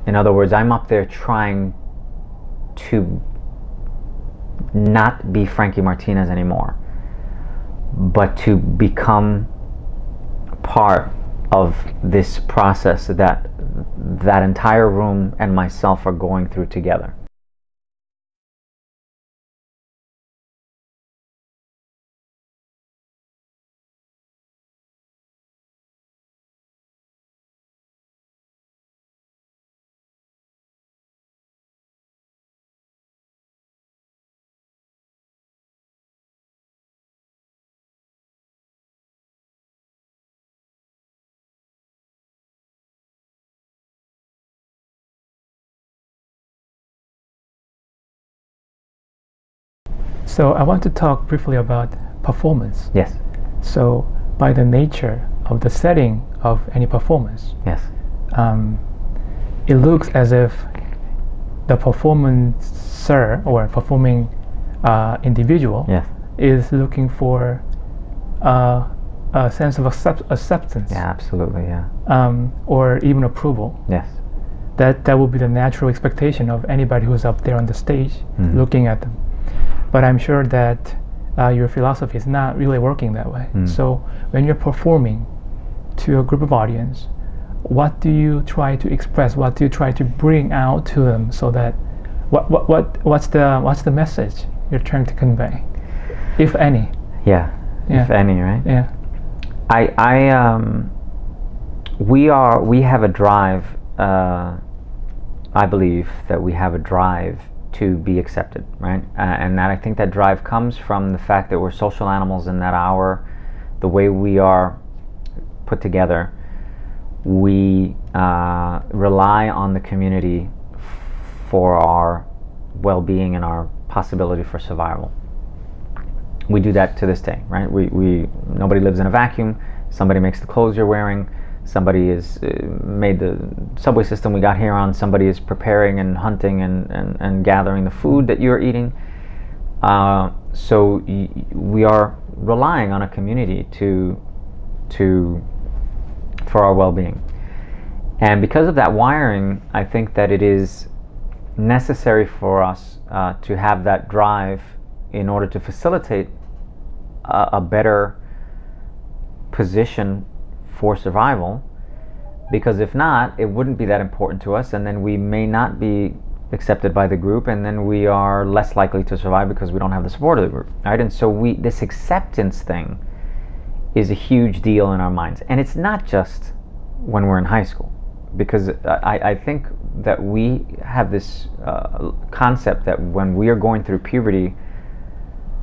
In other words, I'm up there trying to not be Frankie Martinez anymore, but to become part of this process that that entire room and myself are going through together. So I want to talk briefly about performance. Yes. So by the nature of the setting of any performance, Yes. It looks as if the performancer or performing individual Yes. is looking for a sense of acceptance. Yeah, absolutely, yeah. Or even approval. Yes. That would be the natural expectation of anybody who's up there on the stage Mhm. looking at them. But I'm sure that your philosophy is not really working that way. So when you're performing to a group of audience, what do you try to express? What do you try to bring out to them so that what's the message you're trying to convey, if any? Yeah. If any, right? Yeah. We have a drive. I believe that we have a drive to be accepted, right? And that I think that drive comes from the fact that we're social animals, and that the way we are put together, we rely on the community for our well-being and our possibility for survival. We do that to this day, right? Nobody lives in a vacuum. Somebody makes the clothes you're wearing. Somebody has made the subway system we got here on. Somebody is preparing and hunting and gathering the food that you're eating. So we are relying on a community for our well-being. And because of that wiring, I think that it is necessary for us to have that drive in order to facilitate a better position for survival, because if not, it wouldn't be that important to us, and then we may not be accepted by the group, and then we are less likely to survive because we don't have the support of the group, right? And so this acceptance thing is a huge deal in our minds, and it's not just when we're in high school, because I think that we have this concept that when we are going through puberty,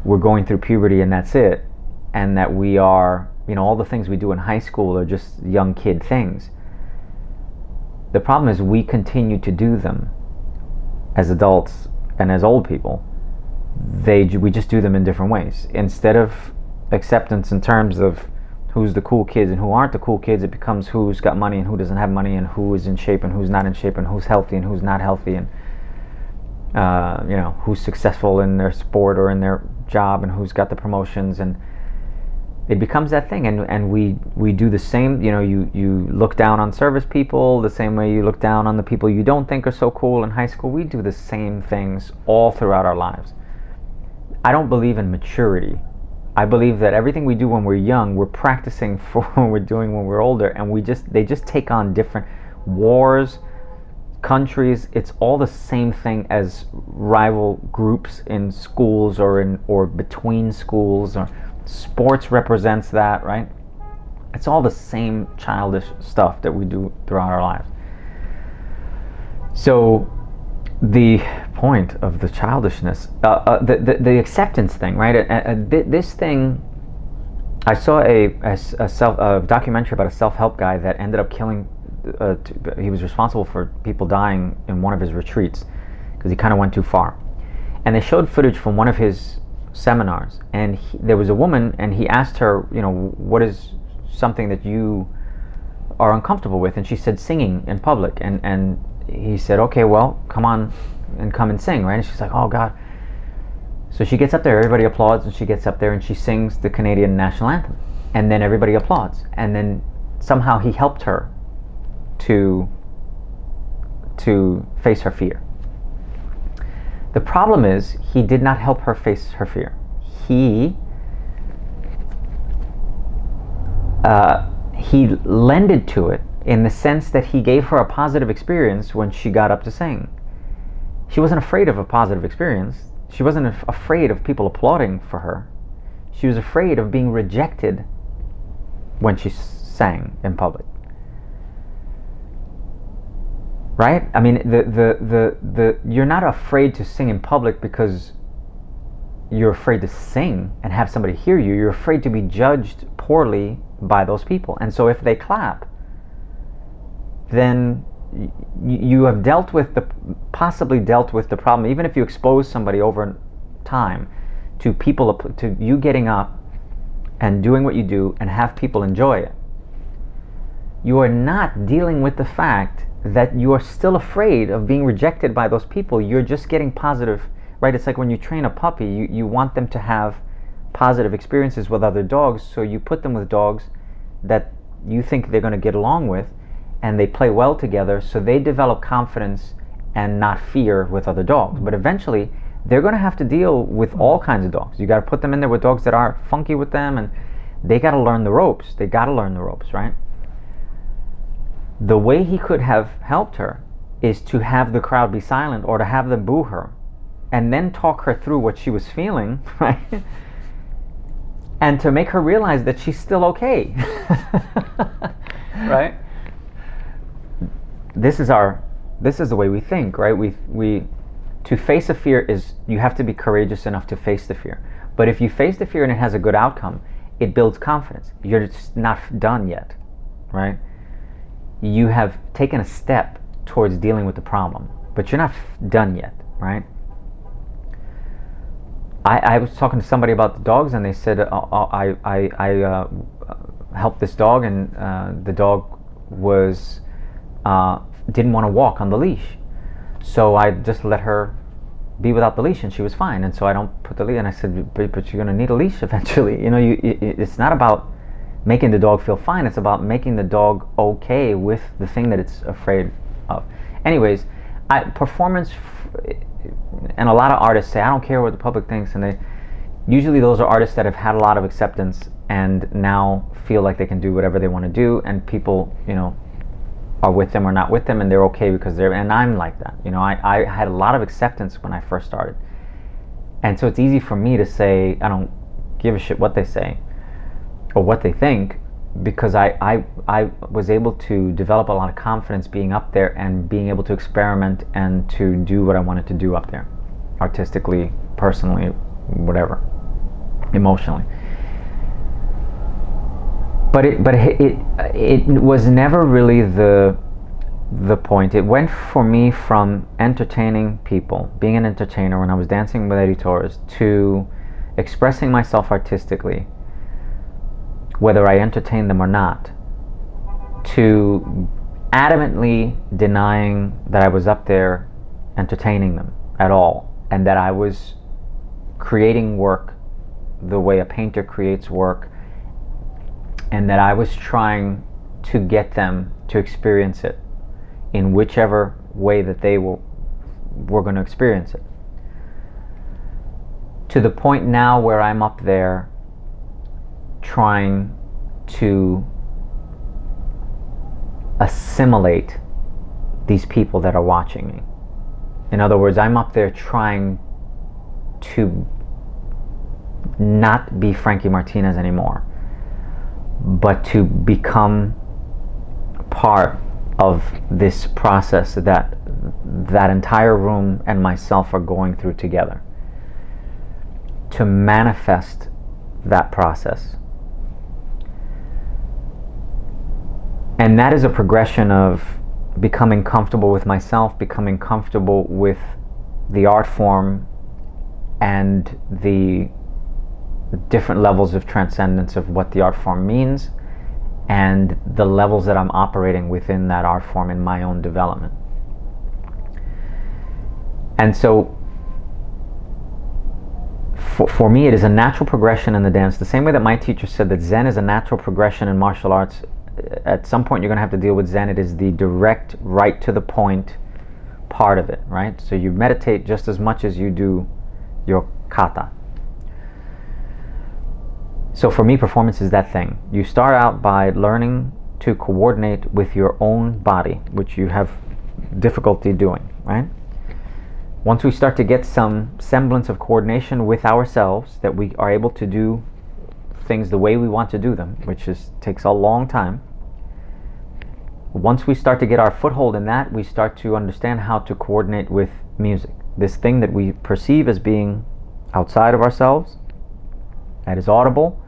we're going through puberty and that's it, and that we are, all the things we do in high school are just young kid things. The problem is we continue to do them as adults and as old people. We just do them in different ways. Instead of acceptance in terms of who's the cool kids and who aren't the cool kids, it becomes who's got money and who doesn't have money, and who is in shape and who's not in shape, and who's healthy and who's not healthy, and who's successful in their sport or in their job, and who's got the promotions. And it becomes that thing, and we do the same. You look down on service people the same way you look down on the people you don't think are so cool in high school. We do the same things all throughout our lives. I don't believe in maturity. I believe that everything we do when we're young, we're practicing for when we're doing when we're older, and they just take on different wars, countries. It's all the same thing as rival groups in schools or between schools, or sports represents that, right? It's all the same childish stuff that we do throughout our lives. So the point of the childishness, the acceptance thing, right? This thing, I saw a documentary about a self-help guy that ended up killing. He was responsible for people dying in one of his retreats because he kind of went too far. And they showed footage from one of his seminars, and there was a woman, and he asked her, what is something that you are uncomfortable with? And she said singing in public, and he said, okay, well, come and sing, right? And she's like, oh God. So she gets up there, everybody applauds, and she gets up there and she sings the Canadian national anthem, and then everybody applauds, and then somehow he helped her to to face her fear. The problem is he did not help her face her fear. He lended to it in the sense that he gave her a positive experience when she got up to sing. She wasn't afraid of a positive experience. She wasn't afraid of people applauding for her. She was afraid of being rejected when she sang in public. Right? I mean, you're not afraid to sing in public because you're afraid to sing and have somebody hear you. You're afraid to be judged poorly by those people. And so if they clap, then you have possibly dealt with the problem. Even if you expose somebody over time to people, to you getting up and doing what you do and have people enjoy it, you are not dealing with the fact that you are still afraid of being rejected by those people. You're just getting positive, right? It's like when you train a puppy, you want them to have positive experiences with other dogs, so you put them with dogs that you think they're going to get along with, and they play well together, so they develop confidence and not fear with other dogs. But eventually, they're going to have to deal with all kinds of dogs. You got to put them in there with dogs that are funky with them, and they got to learn the ropes. They got to learn the ropes, right? The way he could have helped her is to have the crowd be silent or to have them boo her and then talk her through what she was feeling, right? And to make her realize that she's still okay. Right? This is the way we think, right? We to face a fear is, you have to be courageous enough to face the fear. But if you face the fear and it has a good outcome, it builds confidence. You're just not done yet, right? You have taken a step towards dealing with the problem, but you're not done yet, right? I was talking to somebody about the dogs, and they said, I helped this dog, and the dog was didn't want to walk on the leash, so I just let her be without the leash, and she was fine. And so I don't put the leash. And I said, but you're going to need a leash eventually. You know, it's not about making the dog feel fine. It's about making the dog okay with the thing that it's afraid of. Anyways, performance, and a lot of artists say, I don't care what the public thinks, and usually those are artists that have had a lot of acceptance and now feel like they can do whatever they want to do, and people, you know, are with them or not with them, and they're okay because and I'm like that. You know, I had a lot of acceptance when I first started, and so it's easy for me to say I don't give a shit what they say or what they think, because I was able to develop a lot of confidence being up there and being able to experiment and to do what I wanted to do up there, artistically, personally, whatever, emotionally. But it was never really the point. It went for me from entertaining people, being an entertainer when I was dancing with Eddie Torres, to expressing myself artistically, whether I entertained them or not, to adamantly denying that I was up there entertaining them at all, and that I was creating work the way a painter creates work, and that I was trying to get them to experience it in whichever way that they were going to experience it. To the point now where I'm up there trying to assimilate these people that are watching me. In other words, I'm up there trying to not be Frankie Martinez anymore, but to become part of this process that entire room and myself are going through together, to manifest that process. And that is a progression of becoming comfortable with myself, becoming comfortable with the art form and the different levels of transcendence of what the art form means, and the levels that I'm operating within that art form in my own development. And so for me, it is a natural progression in the dance, the same way that my teacher said that Zen is a natural progression in martial arts. At some point you're going to have to deal with Zen. It is the direct, right to the point part of it, right? So you meditate just as much as you do your kata. So for me, performance is that thing. You start out by learning to coordinate with your own body, which you have difficulty doing, right? Once we start to get some semblance of coordination with ourselves, that we are able to do things the way we want to do them, which takes a long time. Once we start to get our foothold in that, we start to understand how to coordinate with music. This thing that we perceive as being outside of ourselves, that is audible,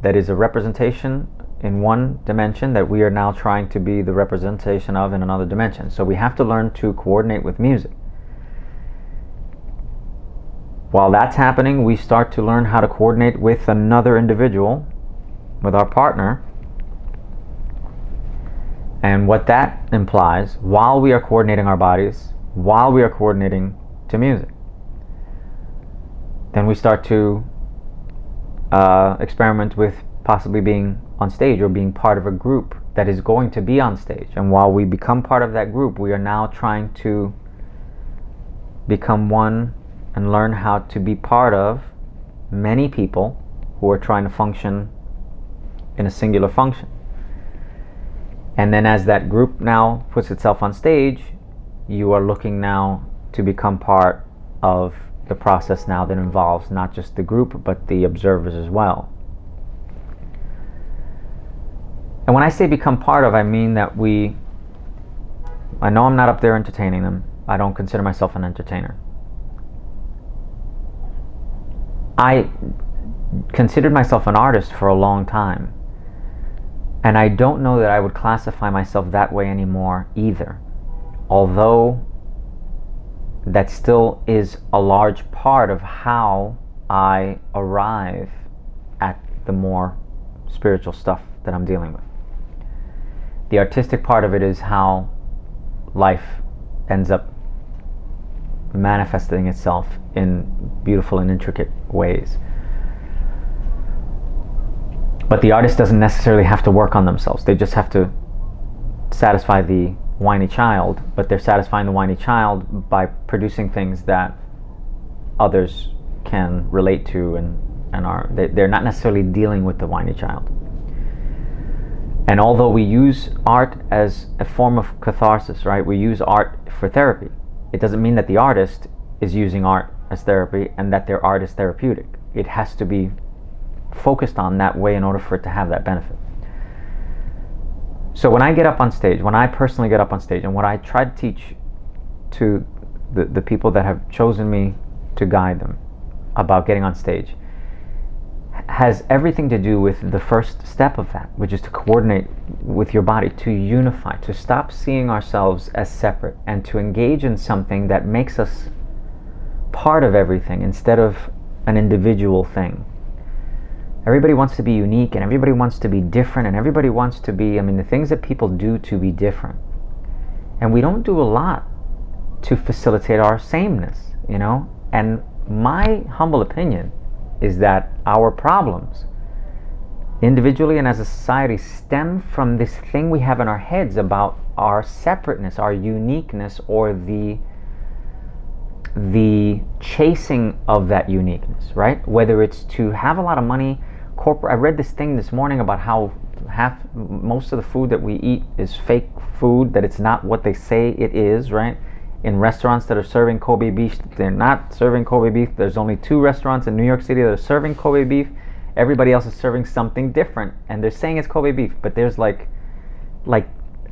that is a representation in one dimension that we are now trying to be the representation of in another dimension. So we have to learn to coordinate with music. While that's happening, we start to learn how to coordinate with another individual, with our partner, and what that implies while we are coordinating our bodies, while we are coordinating to music. Then we start to experiment with possibly being on stage or being part of a group that is going to be on stage. And while we become part of that group, we are now trying to become one and learn how to be part of many people who are trying to function in a singular function. And then as that group now puts itself on stage, you are looking now to become part of the process now that involves not just the group but the observers as well. And when I say become part of, I mean that I know I'm not up there entertaining them. I don't consider myself an entertainer. I considered myself an artist for a long time, and I don't know that I would classify myself that way anymore either, although that still is a large part of how I arrive at the more spiritual stuff that I'm dealing with. The artistic part of it is how life ends up manifesting itself in beautiful and intricate ways. But the artist doesn't necessarily have to work on themselves. They just have to satisfy the whiny child, but they're satisfying the whiny child by producing things that others can relate to and they're not necessarily dealing with the whiny child. And although we use art as a form of catharsis, right? We use art for therapy. It doesn't mean that the artist is using art as therapy and that their art is therapeutic. It has to be focused on that way in order for it to have that benefit. So when I get up on stage, when I personally get up on stage, and what I try to teach to the people that have chosen me to guide them about getting on stage, has everything to do with the first step of that, which is to coordinate with your body, to unify, to stop seeing ourselves as separate, and to engage in something that makes us part of everything instead of an individual thing. Everybody wants to be unique, and everybody wants to be different, and everybody wants to be, the things that people do to be different. And we don't do a lot to facilitate our sameness, And my humble opinion is that our problems, individually and as a society, stem from this thing we have in our heads about our separateness, our uniqueness, or the chasing of that uniqueness, right? Whether it's to have a lot of money, I read this thing this morning about how most of the food that we eat is fake food, that it's not what they say it is, right? In restaurants that are serving Kobe beef, they're not serving Kobe beef. There's only 2 restaurants in New York City that are serving Kobe beef. Everybody else is serving something different, and they're saying it's Kobe beef, but there's like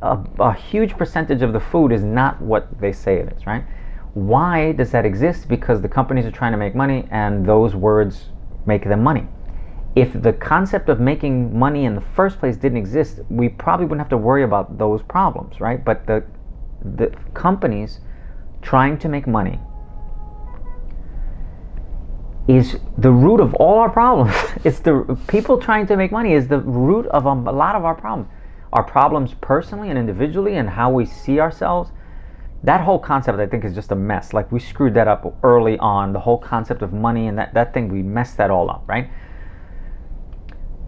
a huge percentage of the food is not what they say it is, right? Why does that exist? Because the companies are trying to make money, and those words make them money. If the concept of making money in the first place didn't exist, we probably wouldn't have to worry about those problems, right? But the companies trying to make money is the root of all our problems. It's the people trying to make money is the root of a lot of our problems. Our problems personally and individually, and how we see ourselves. That whole concept, I think, is just a mess. Like, we screwed that up early on, the whole concept of money and that thing, we messed that all up, right?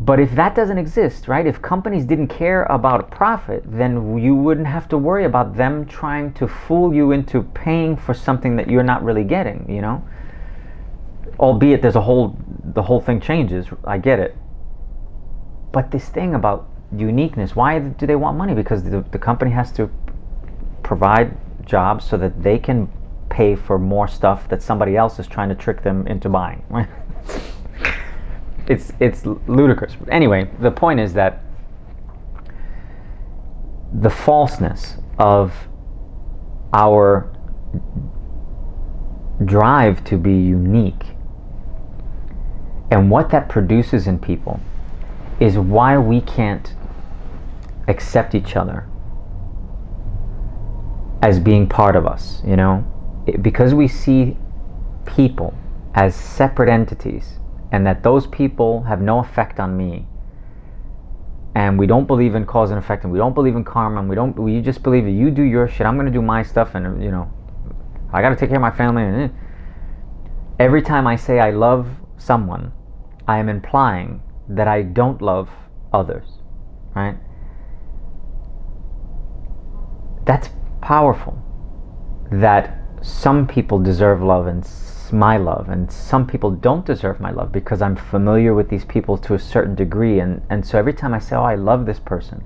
But if that doesn't exist, right? If companies didn't care about profit, then you wouldn't have to worry about them trying to fool you into paying for something that you're not really getting, you know? Albeit the whole thing changes, I get it. But this thing about uniqueness, why do they want money? Because the company has to provide jobs so that they can pay for more stuff that somebody else is trying to trick them into buying, right? It's ludicrous. But anyway, the point is that the falseness of our drive to be unique and what that produces in people is why we can't accept each other as being part of us, you know? Because we see people as separate entities and that those people have no effect on me, and we don't believe in cause and effect, and we don't believe in karma, and we just believe that you do your shit, I'm going to do my stuff, and you know, I got to take care of my family. And every time I say I love someone, I am implying that I don't love others, right? That's powerful. That some people deserve love and my love, and some people don't deserve my love because I'm familiar with these people to a certain degree, and so every time I say, oh, I love this person,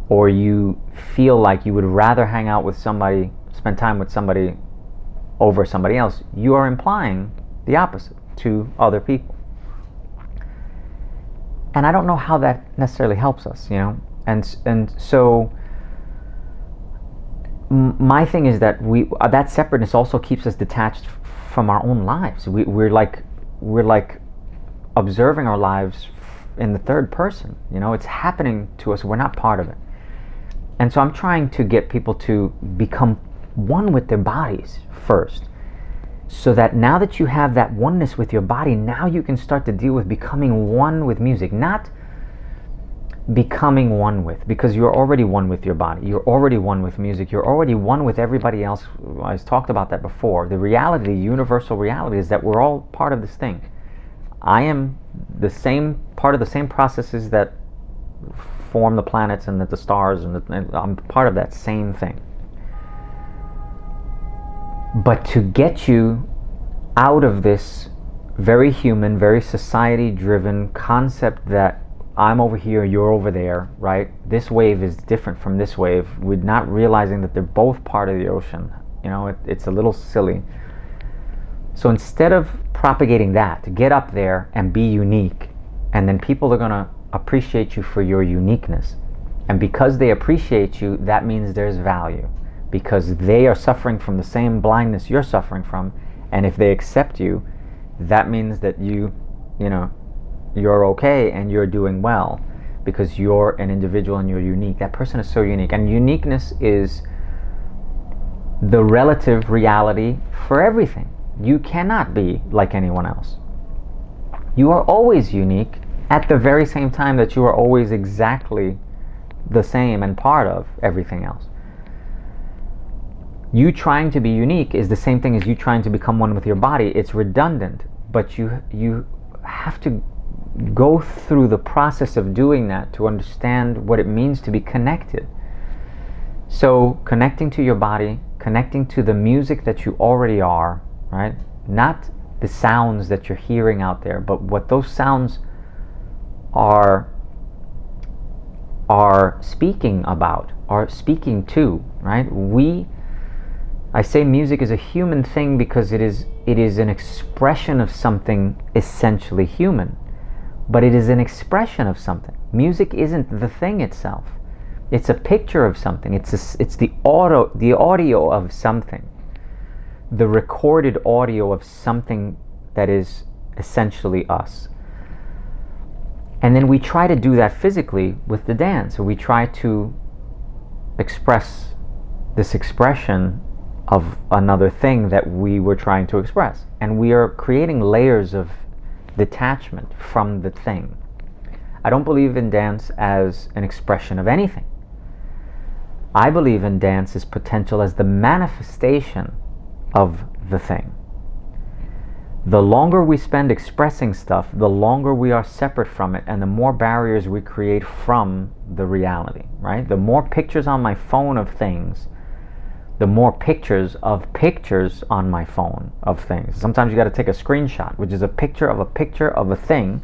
or you feel like you would rather hang out with somebody, spend time with somebody over somebody else, you are implying the opposite to other people. And I don't know how that necessarily helps us, you know? And so my thing is that that separateness also keeps us detached from our own lives. We're like observing our lives in the third person, you know? It's happening to us, we're not part of it. And so I'm trying to get people to become one with their bodies first, so that now that you have that oneness with your body, now you can start to deal with becoming one with music. Not becoming one with, because you're already one with your body, you're already one with music, you're already one with everybody else. I talked about that before. The reality, the universal reality, is that we're all part of this thing. I am the same part of the same processes that form the planets and the stars, and I'm part of that same thing. But to get you out of this very human, very society-driven concept that I'm over here, you're over there, right? This wave is different from this wave. We're not realizing that they're both part of the ocean. You know, it's a little silly. So instead of propagating that, to get up there and be unique, and then people are going to appreciate you for your uniqueness. And because they appreciate you, that means there's value. Because they are suffering from the same blindness you're suffering from, and if they accept you, that means that you know, you're okay and you're doing well, because you're an individual and you're unique. That person is so unique, and uniqueness is the relative reality for everything. You cannot be like anyone else. You are always unique at the very same time that you are always exactly the same and part of everything else. You trying to be unique is the same thing as you trying to become one with your body. It's redundant, but you have to go through the process of doing that to understand what it means to be connected. So connecting to your body, connecting to the music that you already are, right? Not the sounds that you're hearing out there, but what those sounds are speaking about, are speaking to, right? I say music is a human thing because it is an expression of something essentially human, but it is an expression of something. Music isn't the thing itself. It's a picture of something. It's the audio of something, the recorded audio of something that is essentially us. And then we try to do that physically with the dance. So we try to express this expression of another thing that we were trying to express. And we are creating layers of detachment from the thing. I don't believe in dance as an expression of anything. I believe in dance as potential as the manifestation of the thing. The longer we spend expressing stuff, the longer we are separate from it, and the more barriers we create from the reality, right? The more pictures on my phone of things, the more pictures on my phone of things. Sometimes you got to take a screenshot, which is a picture of a thing,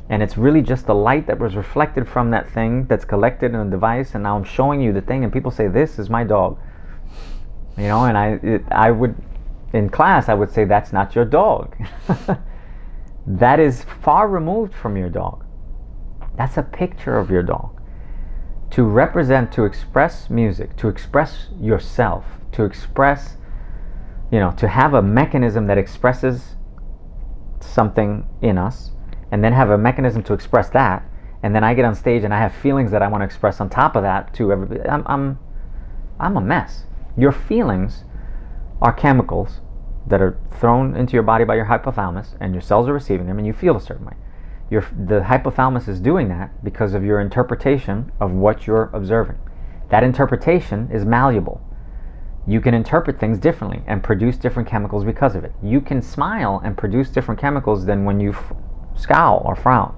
and it's really just the light that was reflected from that thing that's collected in a device, and now I'm showing you the thing, and people say, this is my dog. You know, and I would, in class, I would say, that's not your dog. That is far removed from your dog. That's a picture of your dog. To represent, to express music, to express yourself, to express, you know, to have a mechanism that expresses something in us, and then have a mechanism to express that, and then I get on stage and I have feelings that I want to express on top of that to everybody. I'm a mess. Your feelings are chemicals that are thrown into your body by your hypothalamus, and your cells are receiving them, and you feel a certain way. The hypothalamus is doing that because of your interpretation of what you're observing. That interpretation is malleable. You can interpret things differently and produce different chemicals because of it. You can smile and produce different chemicals than when you scowl or frown.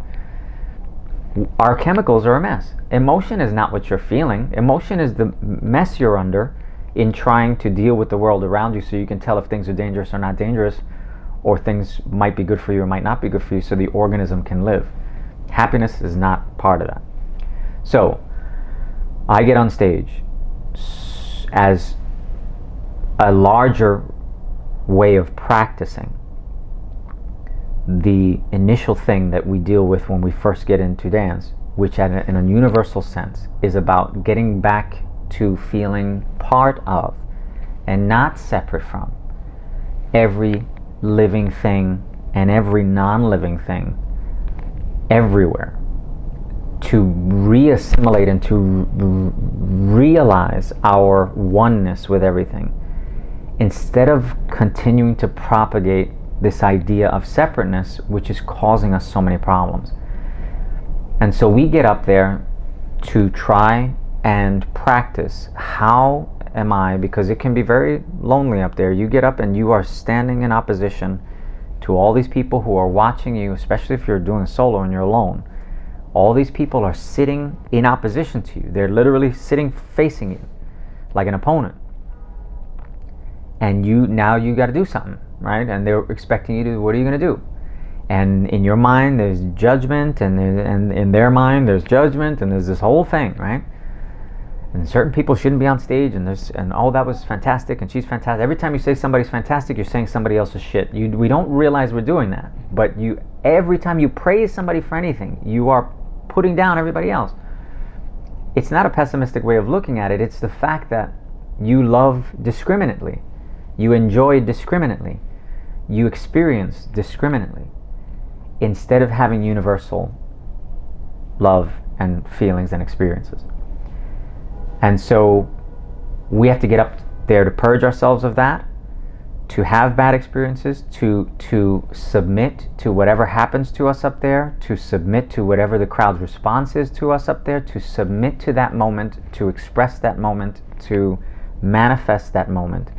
Our chemicals are a mess. Emotion is not what you're feeling. Emotion is the mess you're under in trying to deal with the world around you, so you can tell if things are dangerous or not dangerous, or things might be good for you or might not be good for you, so the organism can live. Happiness is not part of that. So I get on stage as a larger way of practicing the initial thing that we deal with when we first get into dance, which in a universal sense is about getting back to feeling part of and not separate from every living thing and every non-living thing everywhere, to re-assimilate and to realize our oneness with everything, instead of continuing to propagate this idea of separateness, which is causing us so many problems. And so we get up there to try and practice. How am I, because it can be very lonely up there. You get up and you are standing in opposition to all these people who are watching you, especially if you're doing a solo and you're alone. All these people are sitting in opposition to you. They're literally sitting facing you like an opponent. And now you got to do something, right? And they're expecting you to, what are you going to do? And in your mind there's judgment, and in their mind there's judgment, and there's this whole thing, right? And certain people shouldn't be on stage, and oh, that was fantastic, and she's fantastic. Every time you say somebody's fantastic, you're saying somebody else's shit. We don't realize we're doing that, but every time you praise somebody for anything, you are putting down everybody else. It's not a pessimistic way of looking at it. It's the fact that you love discriminately, you enjoy discriminately, you experience discriminately, instead of having universal love and feelings and experiences. And so we have to get up there to purge ourselves of that, to have bad experiences, to submit to whatever happens to us up there, to submit to whatever the crowd's response is to us up there, to submit to that moment, to express that moment, to manifest that moment.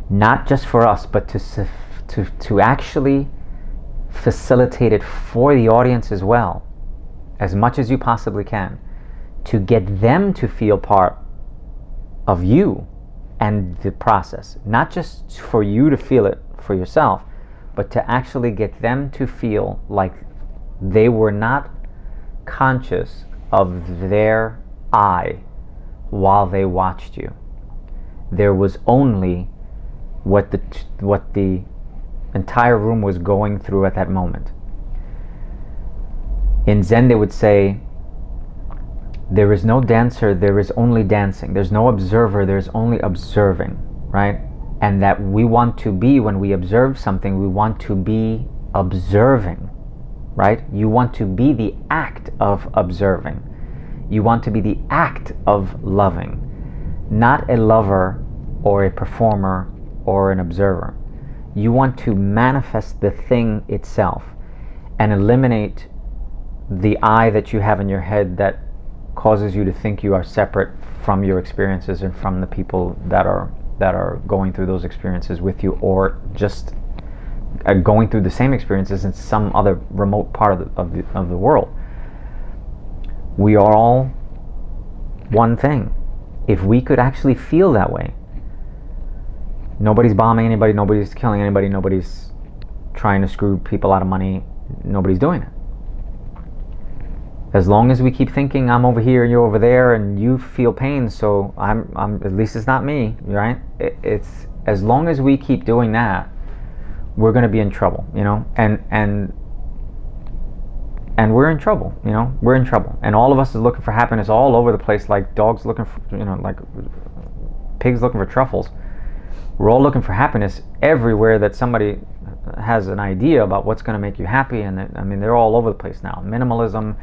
Not just for us, but to actually facilitate it for the audience as well, as much as you possibly can, to get them to feel part of you and the process. Not just for you to feel it for yourself, but to actually get them to feel like they were not conscious of their I while they watched you. There was only what the entire room was going through at that moment. In Zen they would say, there is no dancer, there is only dancing. There's no observer, there's only observing, right? And that we want to be, when we observe something, we want to be observing, right? You want to be the act of observing. You want to be the act of loving, not a lover or a performer or an observer. You want to manifest the thing itself and eliminate the I that you have in your head that causes you to think you are separate from your experiences and from the people that are going through those experiences with you, or just going through the same experiences in some other remote part of the world. We are all one thing. If we could actually feel that way, nobody's bombing anybody, nobody's killing anybody, nobody's trying to screw people out of money, nobody's doing it. As long as we keep thinking I'm over here and you're over there and you feel pain, so I'm at least it's not me, right? It's as long as we keep doing that, we're going to be in trouble, you know, and we're in trouble, you know, we're in trouble, and all of us is looking for happiness all over the place, like dogs looking for, you know, like pigs looking for truffles. We're all looking for happiness everywhere that somebody has an idea about what's going to make you happy, and I mean, they're all over the place now. Minimalism,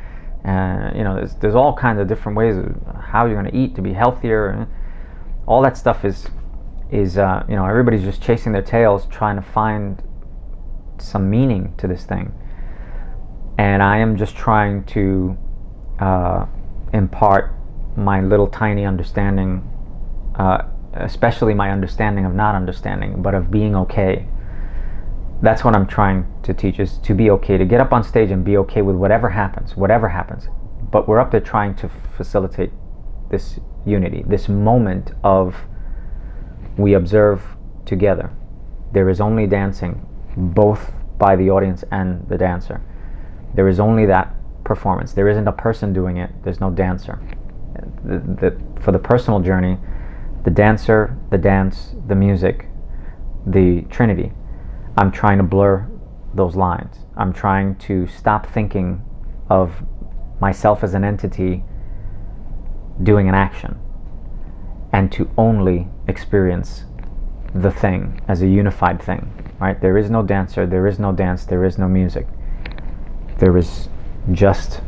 you know, there's all kinds of different ways of how you're going to eat to be healthier, and all that stuff is you know, everybody's just chasing their tails trying to find some meaning to this thing. And I am just trying to impart my little tiny understanding, especially my understanding of not understanding, but of being okay. That's what I'm trying to teach, is to be okay, to get up on stage and be okay with whatever happens. But we're up there trying to facilitate this unity, this moment of we observe together. There is only dancing, both by the audience and the dancer. There is only that performance. There isn't a person doing it. There's no dancer. For the personal journey, the dancer, the dance, the music, the Trinity, I'm trying to blur those lines. I'm trying to stop thinking of myself as an entity doing an action, and to only experience the thing as a unified thing, right? There is no dancer, there is no dance, there is no music. There is just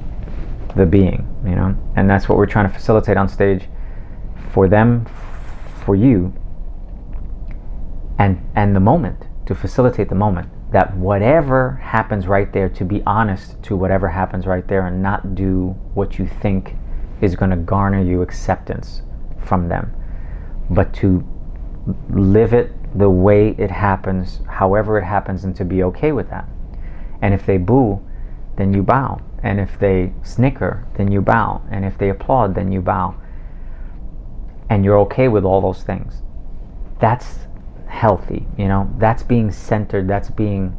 the being, you know? And that's what we're trying to facilitate on stage for them, for you, and the moment, to facilitate the moment, that whatever happens right there, to be honest to whatever happens right there, and not do what you think is going to garner you acceptance from them, but to live it the way it happens, however it happens, and to be okay with that. And if they boo, then you bow. And if they snicker, then you bow. And if they applaud, then you bow. And you're okay with all those things. That's healthy, you know? That's being centered, that's being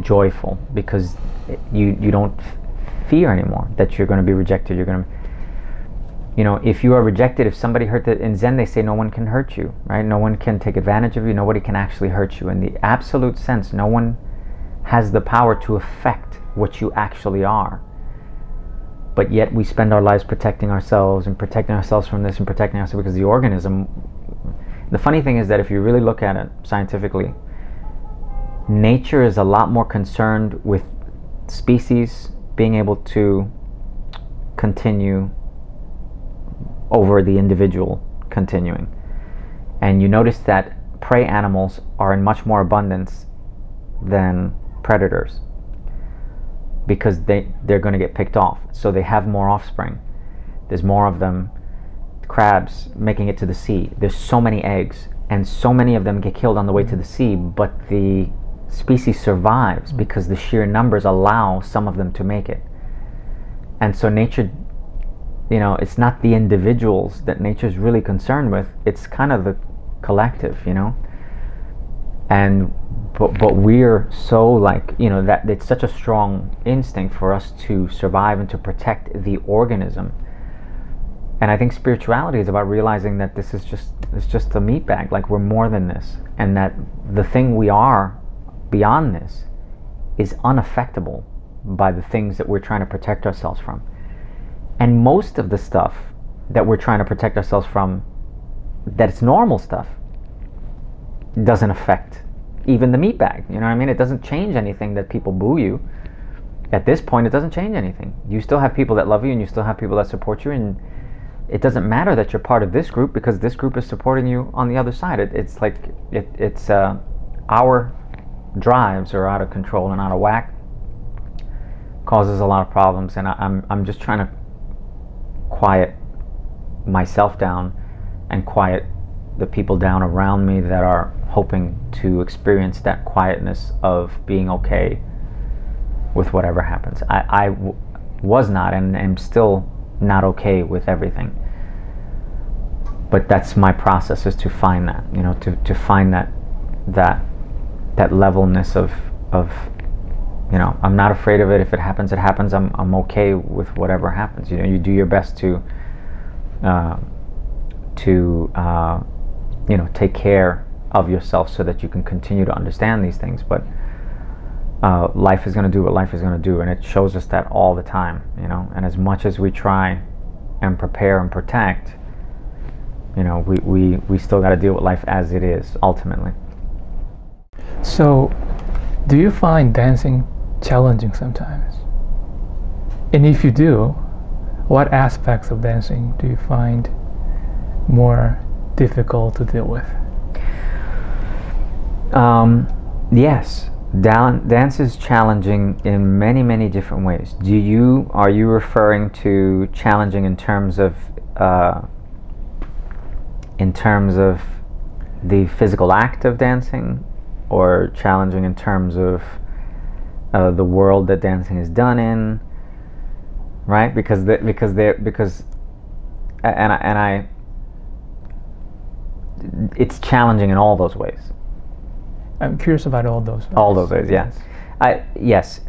joyful, because you don't fear anymore that you're going to be rejected. You're going to, you know, if you are rejected, if somebody hurt that, in Zen they say no one can hurt you, right? No one can take advantage of you, nobody can actually hurt you. In the absolute sense, no one has the power to affect what you actually are. But yet we spend our lives protecting ourselves and protecting ourselves from this and protecting ourselves, because the organism, the funny thing is that if you really look at it scientifically, nature is a lot more concerned with species being able to continue over the individual continuing. And you notice that prey animals are in much more abundance than predators, because they're going to get picked off, so they have more offspring. There's more of them. Crabs making it to the sea, there's so many eggs, and so many of them get killed on the way to the sea, but the species survives because the sheer numbers allow some of them to make it. And so nature, you know, it's not the individuals that nature's really concerned with, it's kind of the collective, you know. And but we're so, like, you know, that it's such a strong instinct for us to survive and to protect the organism. And I think spirituality is about realizing that this is just a meat bag, like we're more than this, and that the thing we are beyond this is unaffectable by the things that we're trying to protect ourselves from. And most of the stuff that we're trying to protect ourselves from, that it's normal stuff, doesn't affect even the meat bag. You know what I mean? It doesn't change anything that people boo you. At this point, it doesn't change anything. You still have people that love you, and you still have people that support you, and it doesn't matter that you're part of this group, because this group is supporting you on the other side. It's like it's our drives are out of control and out of whack, causes a lot of problems. And I'm just trying to quiet myself down and quiet the people down around me that are hoping to experience that quietness of being okay with whatever happens. I was not and am still not okay with everything. But that's my process, is to find that, you know, to find that levelness of, you know, I'm not afraid of it. If it happens, it happens. I'm okay with whatever happens. You know, you do your best to you know, take care of yourself so that you can continue to understand these things. But life is going to do what life is going to do, and it shows us that all the time, you know. And as much as we try and prepare and protect, you know, we still got to deal with life as it is ultimately. So, do you find dancing challenging sometimes? And if you do, what aspects of dancing do you find more difficult to deal with? Yes, dance is challenging in many different ways. Are you referring to challenging in terms of the physical act of dancing, or challenging in terms of the world that dancing is done in? Right? Because it's challenging in all those ways. I'm curious about all those ways. All those ways, yeah. Yes.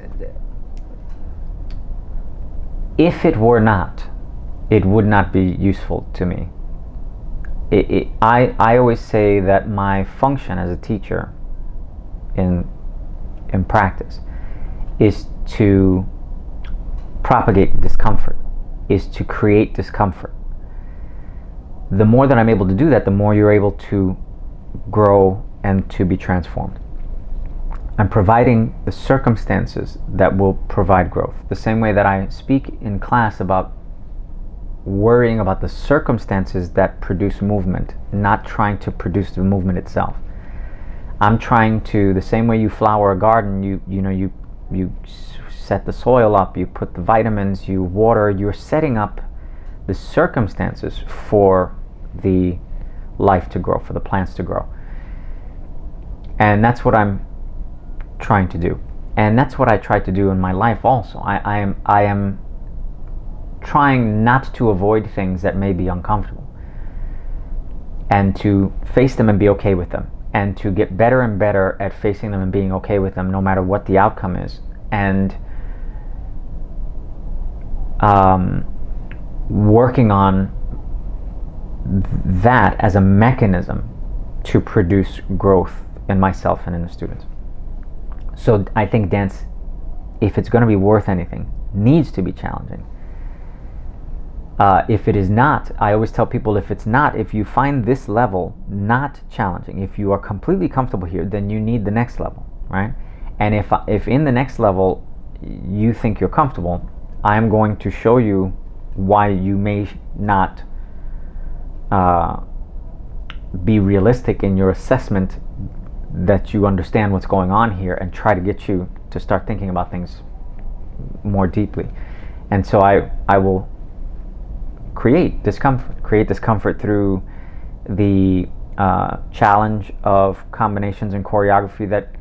If it were not, it would not be useful to me. I always say that my function as a teacher in practice is to propagate discomfort, is to create discomfort. The more that I'm able to do that, the more you're able to grow and to be transformed. I'm providing the circumstances that will provide growth. The same way that I speak in class about worrying about the circumstances that produce movement, not trying to produce the movement itself. I'm trying to, the same way you flower a garden, you set the soil up, you put the vitamins, you water, you're setting up the circumstances for the life to grow, for the plants to grow. And that's what I'm trying to do. And that's what I try to do in my life also. I am trying not to avoid things that may be uncomfortable, and to face them and be okay with them, and to get better and better at facing them and being okay with them no matter what the outcome is. And working on that as a mechanism to produce growth in myself and in the students. So I think dance, if it's going to be worth anything, needs to be challenging. If it is not, I always tell people, if you find this level not challenging, if you are completely comfortable here, then you need the next level, right? And if in the next level you think you're comfortable, I'm going to show you why you may not be realistic in your assessment, that you understand what's going on here, and try to get you to start thinking about things more deeply. And so I will create discomfort through the challenge of combinations and choreography that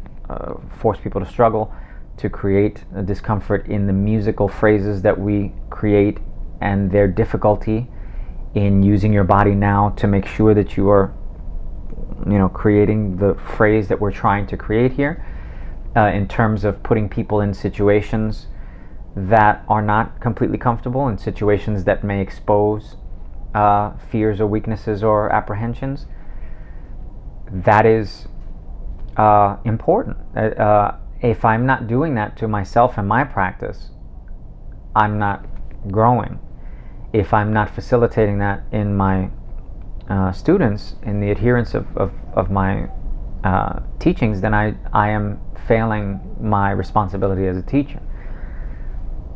force people to struggle, to create a discomfort in the musical phrases that we create and their difficulty in using your body now to make sure that you are, creating the phrase that we're trying to create here, in terms of putting people in situations that are not completely comfortable, in situations that may expose fears or weaknesses or apprehensions. That is important. If I'm not doing that to myself and my practice, I'm not growing. If I'm not facilitating that in my students, in the adherence of my teachings, then I am failing my responsibility as a teacher.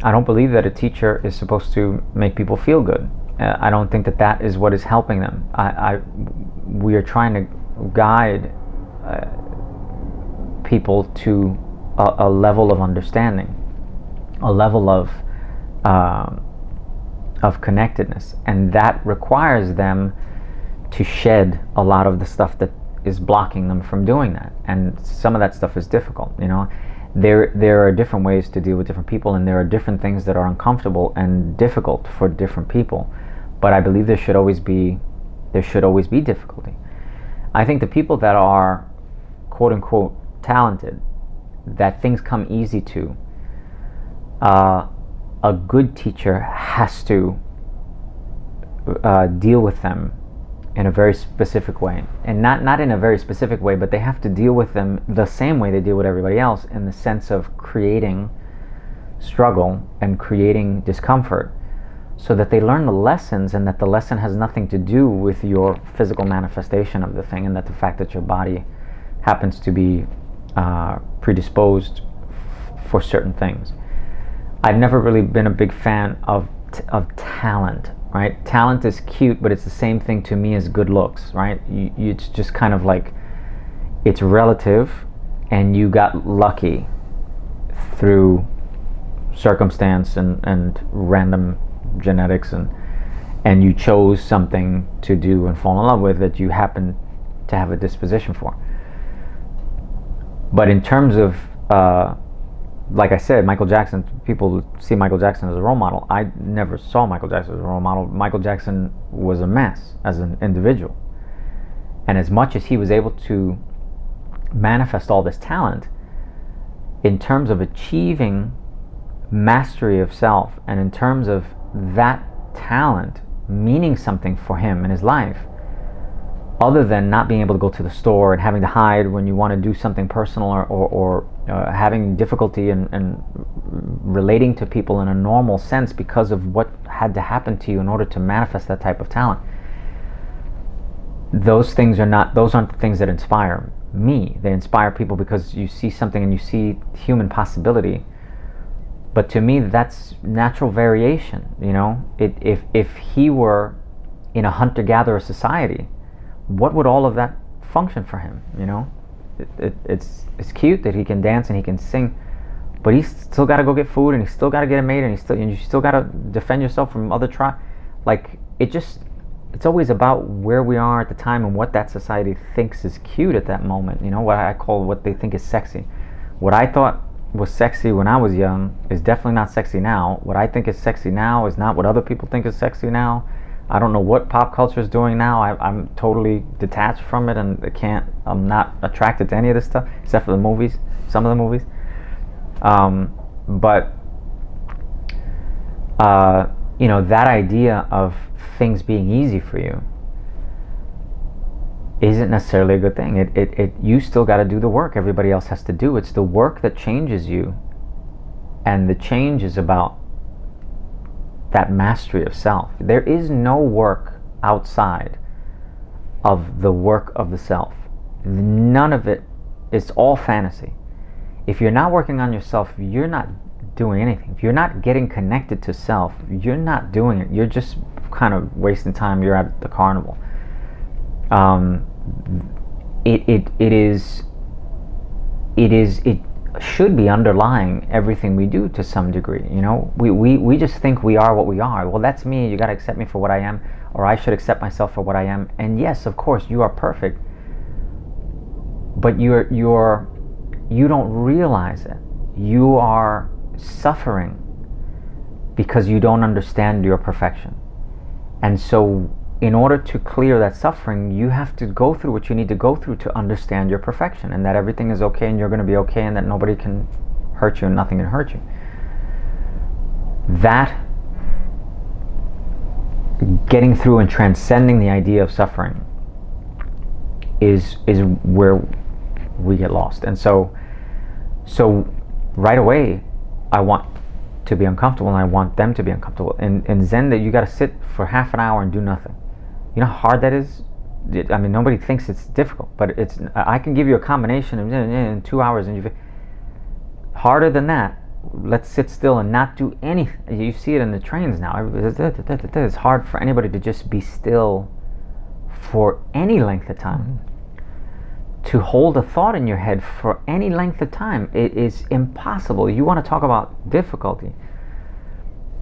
I don't believe that a teacher is supposed to make people feel good. I don't think that is what is helping them. We are trying to guide people to a level of understanding, a level of connectedness, and that requires them to shed a lot of the stuff that is blocking them from doing that, and some of that stuff is difficult. There are different ways to deal with different people, and there are different things that are uncomfortable and difficult for different people. But I believe there should always be difficulty. I think the people that are quote unquote talented, that things come easy to, a good teacher has to deal with them in a very specific way, and not in a very specific way, but they have to deal with them the same way they deal with everybody else, in the sense of creating struggle and creating discomfort, so that they learn the lessons, and that the lesson has nothing to do with your physical manifestation of the thing, and that the fact that your body happens to be predisposed for certain things. I've never really been a big fan of talent. Right? Talent is cute, but it's the same thing to me as good looks, right? It's just kind of like, it's relative, and you got lucky through circumstance and random genetics, and you chose something to do and fall in love with that you happen to have a disposition for. But in terms of like I said, Michael Jackson, people see Michael Jackson as a role model. I never saw Michael Jackson as a role model. Michael Jackson was a mess as an individual. And as much as he was able to manifest all this talent, in terms of achieving mastery of self, and in terms of that talent meaning something for him in his life, other than not being able to go to the store and having to hide when you want to do something personal, or having difficulty in relating to people in a normal sense because of what had to happen to you in order to manifest that type of talent. Those aren't the things that inspire me. They inspire people because you see something and you see human possibility. But to me, that's natural variation. If he were in a hunter-gatherer society, what would all of that function for him? It's cute that he can dance and he can sing, but he's still got to go get food, and he's still got to get a mate, and you still got to defend yourself from other tribes. Like, it's always about where we are at the time and what that society thinks is cute at that moment. What they think is sexy. What I thought was sexy when I was young is definitely not sexy now. What I think is sexy now is not what other people think is sexy now. I don't know what pop culture is doing now. I'm totally detached from it, and I'm not attracted to any of this stuff except for the movies, some of the movies. But that idea of things being easy for you isn't necessarily a good thing. You still got to do the work everybody else has to do. It's the work that changes you, and the change is about that mastery of self. There is no work outside of the work of the self. None of it. It's all fantasy. If you're not working on yourself, you're not doing anything. If you're not getting connected to self, you're not doing it. You're just kind of wasting time. You're at the carnival. It should be underlying everything we do to some degree. We just think we are what we are. Well, that's me. You got to accept me for what I am, or I should accept myself for what I am. And yes, of course, you are perfect, but you don't realize it. You are suffering because you don't understand your perfection. And so, in order to clear that suffering, you have to go through what you need to go through to understand your perfection, and that everything is okay, and you're going to be okay, and that nobody can hurt you and nothing can hurt you. That getting through and transcending the idea of suffering is where we get lost. And so right away, I want to be uncomfortable, and I want them to be uncomfortable. In Zen, that you got to sit for half an hour and do nothing. You know how hard that is? I mean, nobody thinks it's difficult, but it's. I can give you a combination in 2 hours, and you. Harder than that. Let's sit still and not do anything. You see it in the trains now. It's hard for anybody to just be still for any length of time. Mm-hmm. To hold a thought in your head for any length of time, it is impossible. You want to talk about difficulty.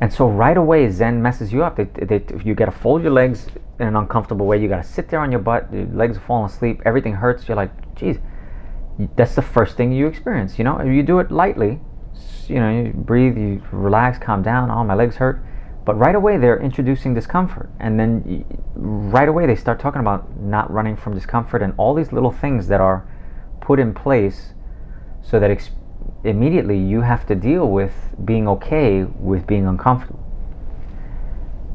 And so right away, Zen messes you up. You got to fold your legs in an uncomfortable way. You got to sit there on your butt. Your legs are falling asleep. Everything hurts. You're like, geez, that's the first thing you experience. You know, if you do it lightly, you know, you breathe, you relax, calm down. Oh, my legs hurt. But right away, they're introducing discomfort. And then right away, they start talking about not running from discomfort and all these little things that are put in place so that immediately you have to deal with being okay with being uncomfortable.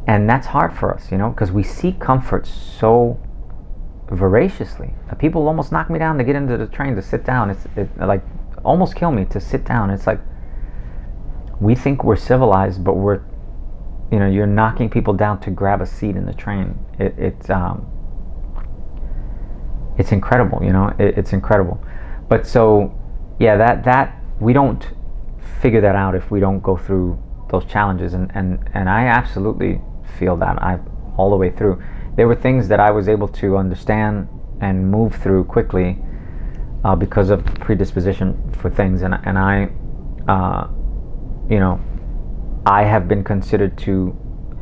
And that's hard for us, you know, because we seek comfort so voraciously. People almost knock me down to get into the train to sit down. It like almost kill me to sit down. It's like we think we're civilized, but we're, you know, you're knocking people down to grab a seat in the train. It's incredible, you know. It's incredible. But so yeah, that we don't figure that out if we don't go through those challenges, and I absolutely feel that all the way through. There were things that I was able to understand and move through quickly because of predisposition for things, and I you know, I have been considered to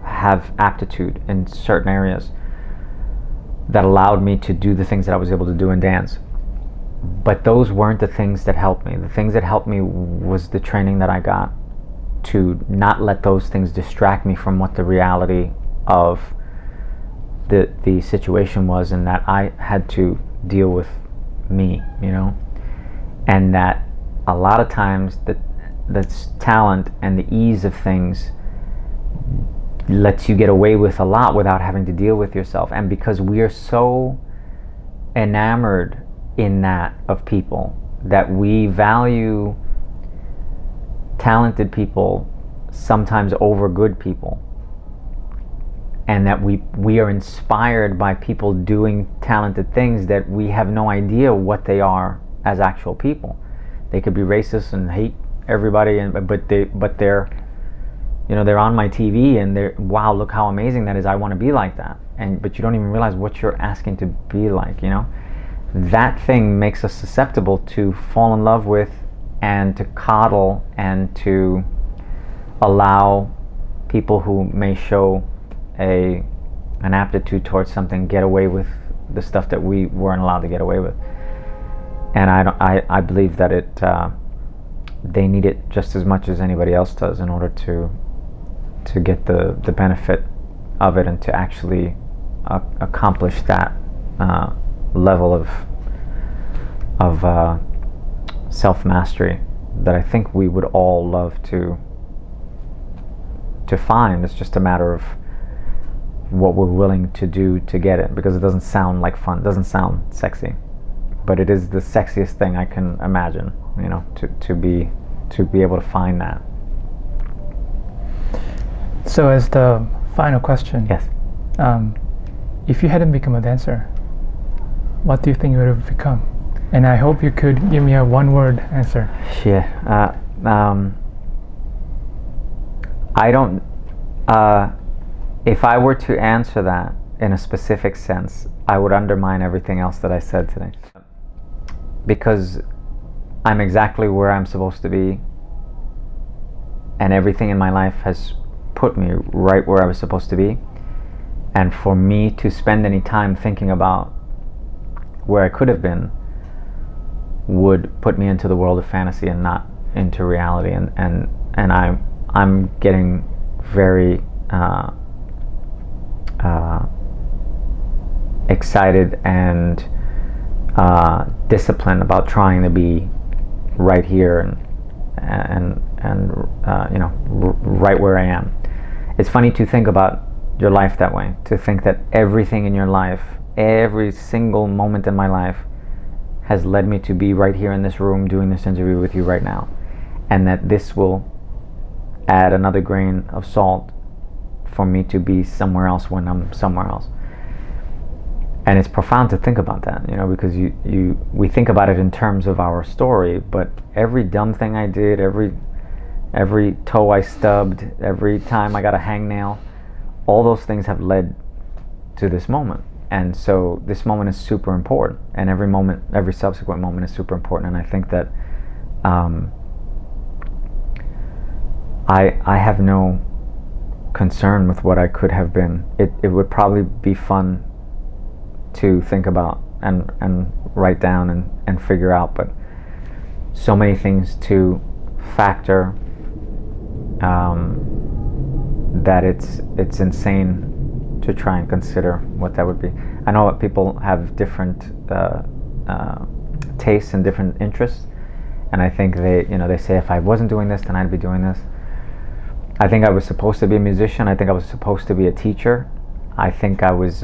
have aptitude in certain areas that allowed me to do the things that I was able to do in dance. But those weren't the things that helped me. The things that helped me was the training that I got to not let those things distract me from what the reality of the situation was, and that I had to deal with me, you know, and that a lot of times that's talent and the ease of things lets you get away with a lot without having to deal with yourself. And because we are so enamored in that of people, that we value talented people sometimes over good people, and that we are inspired by people doing talented things that we have no idea what they are as actual people. They could be racist and hate everybody, but they're, you know, they're on my TV and they're, wow, look how amazing that is, I want to be like that. But you don't even realize what you're asking to be like, you know. That thing makes us susceptible to fall in love with and to coddle and to allow people who may show an aptitude towards something get away with the stuff that we weren't allowed to get away with. And I believe that they need it just as much as anybody else does in order to get the benefit of it and to actually accomplish that level of self-mastery that I think we would all love to find. It's just a matter of what we're willing to do to get it, because it doesn't sound like fun, it doesn't sound sexy, but it is the sexiest thing I can imagine, you know, to be able to find that. So as the final question, yes, if you hadn't become a dancer, what do you think you would have become? And I hope you could give me a one-word answer. Shit. I don't. If I were to answer that in a specific sense, I would undermine everything else that I said today. Because I'm exactly where I'm supposed to be, and everything in my life has put me right where I was supposed to be. And for me to spend any time thinking about where I could have been would put me into the world of fantasy and not into reality. And I'm getting very excited and disciplined about trying to be right here and you know, right where I am. It's funny to think about your life that way, to think that everything in your life, every single moment in my life, has led me to be right here in this room doing this interview with you right now, and that this will add another grain of salt for me to be somewhere else when I'm somewhere else. And it's profound to think about that, you know, because we think about it in terms of our story, but every dumb thing I did, every toe I stubbed, every time I got a hangnail, all those things have led to this moment. And so this moment is super important, and every moment, every subsequent moment is super important. And I think that I have no concerned with what I could have been. It would probably be fun to think about and write down and figure out, but so many things to factor that it's insane to try and consider what that would be. I know that people have different tastes and different interests, and I think they say if I wasn't doing this, then I'd be doing this. I think I was supposed to be a musician. I think I was supposed to be a teacher. I think I was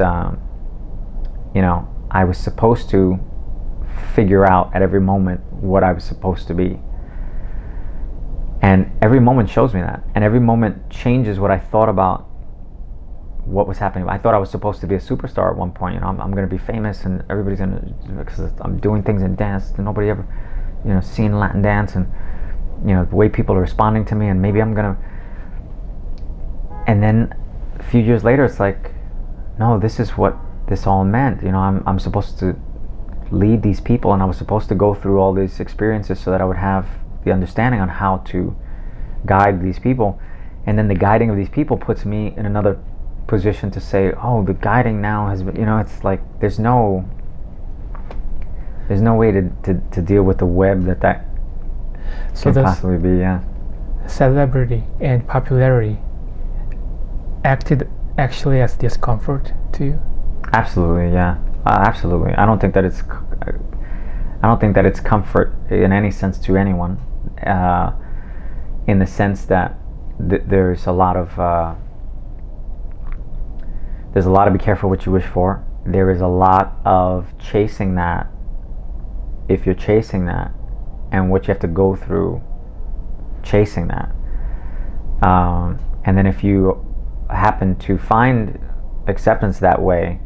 I was supposed to figure out at every moment what I was supposed to be. And every moment shows me that. And every moment changes what I thought about what was happening. I thought I was supposed to be a superstar at one point. I'm going to be famous, and everybody's going to, because I'm doing things in dance and nobody ever, seen Latin dance, and the way people are responding to me, and maybe I'm going to. And then a few years later, it's like, no, this is what this all meant. I'm supposed to lead these people, and I was supposed to go through all these experiences so that I would have the understanding on how to guide these people. And then the guiding of these people puts me in another position to say, oh, the guiding now has been, it's like there's no way to deal with the web that can possibly be. Yeah, celebrity and popularity acted actually as discomfort to you? Absolutely, yeah. Absolutely. I don't think that it's comfort in any sense to anyone, in the sense that there's a lot of be careful what you wish for. There is a lot of chasing that, if you're chasing that, and what you have to go through chasing that. And then if you happen to find acceptance that way,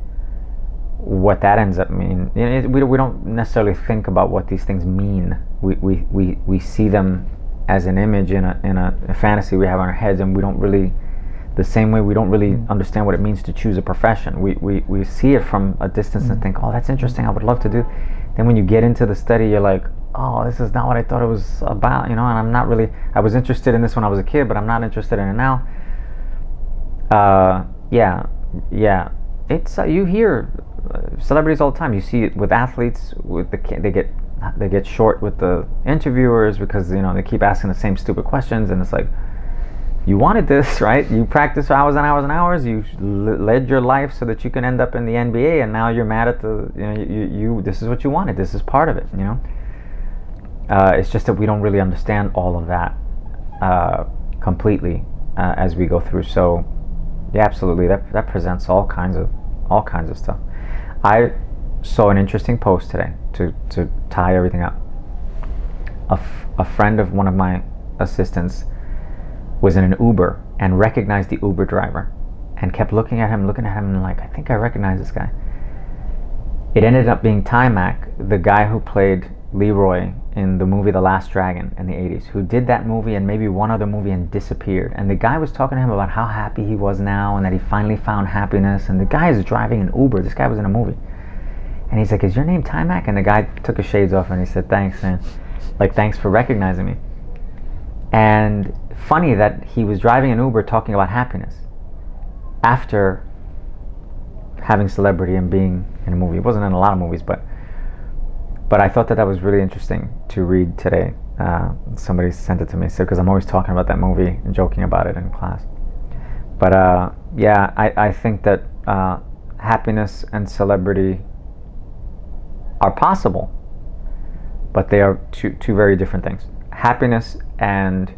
what that ends up meaning, we don't necessarily think about what these things mean. We see them as an image in a fantasy we have in our heads, and we don't really, the same way we don't really understand what it means to choose a profession. We see it from a distance and think, oh, that's interesting, I would love to do. Then when you get into the study, you're like, oh, this is not what I thought it was about, and I'm not really, I was interested in this when I was a kid, but I'm not interested in it now. Yeah. It's you hear celebrities all the time. You see it with athletes. They get short with the interviewers because they keep asking the same stupid questions, and it's like, you wanted this, right? You practiced hours and hours and hours. You led your life so that you can end up in the NBA, and now you're mad at the you. This is what you wanted. This is part of it. It's just that we don't really understand all of that completely as we go through. So. Yeah, absolutely. That presents all kinds of stuff. I saw an interesting post today to tie everything up. A friend of one of my assistants was in an Uber and recognized the Uber driver and kept looking at him and like, I think I recognize this guy. It ended up being Timac, the guy who played Leroy in the movie The Last Dragon in the 80s, who did that movie and maybe one other movie and disappeared. And the guy was talking to him about how happy he was now and that he finally found happiness. And the guy is driving an Uber. This guy was in a movie. And he's like, is your name Timac? And the guy took his shades off and he said, thanks, man. Like, thanks for recognizing me. And funny that he was driving an Uber talking about happiness after having celebrity and being in a movie. He wasn't in a lot of movies, but I thought that was really interesting to read today. Somebody sent it to me, so because I'm always talking about that movie and joking about it in class. But yeah, I think that happiness and celebrity are possible, but they are two very different things. Happiness and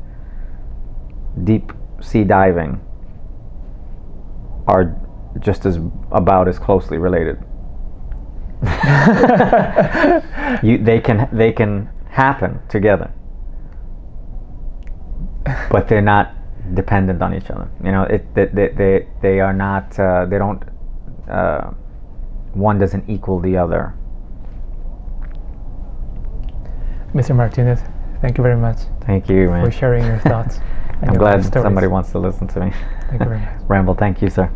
deep sea diving are just about as closely related. They can happen together, but they're not dependent on each other. They are not. They don't. One doesn't equal the other. Mr. Martinez, thank you very much. Thank you, man, for sharing your thoughts. I'm glad somebody wants to listen to me. Thank you very much. Ramble. Thank you, sir.